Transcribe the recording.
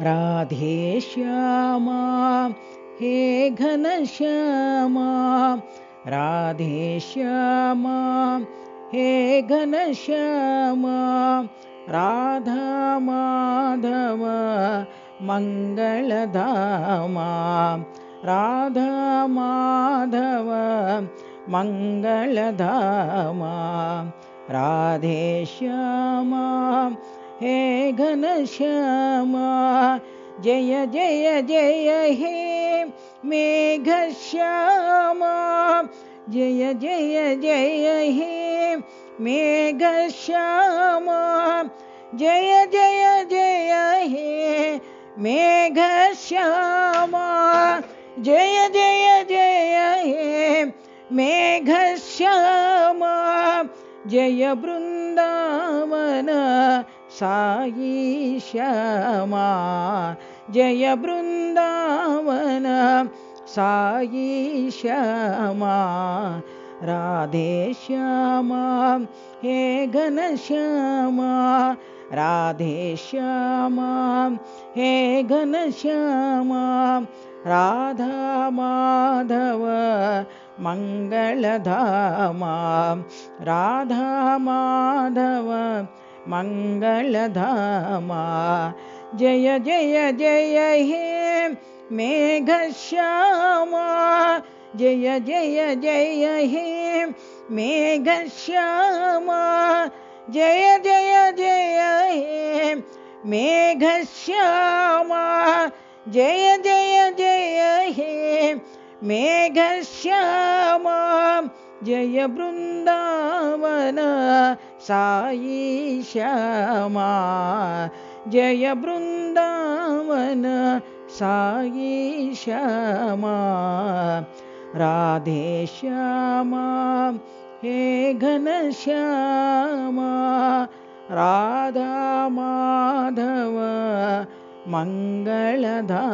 राधे श्यामा हे घनश्यामा राधे श्यामा हे घनश्यामा राधा माधव मंगलधामा राधा माधव मंगलधामा राधे श्यामा हे घनश्यामा जय जय जय हे मेघश्यामा जय जय जय हे मेघश्यामा जय जय जय हे मेघश्यामा जय जय जय हे मेघश्यामा जय बृंदावन साई श्यामा जय बृंदावन साई श्यामा राधे श्यामा हे घनश्यामा राधे श्यामा हे घनश्यामा राधा माधव मंगलधामा राधा माधव मंगलधामा जय जय जय हे मेघश्यामा जय जय जय हे मेघश्यामा जय जय जय हे मेघश्यामा जय जय जय हे मेघश्यामा जय बृंदावन साई श्यामा जय बृंदावन साई श्यामा राधे श्यामा हे घनश्यामा राधा माधव मंगलधामा।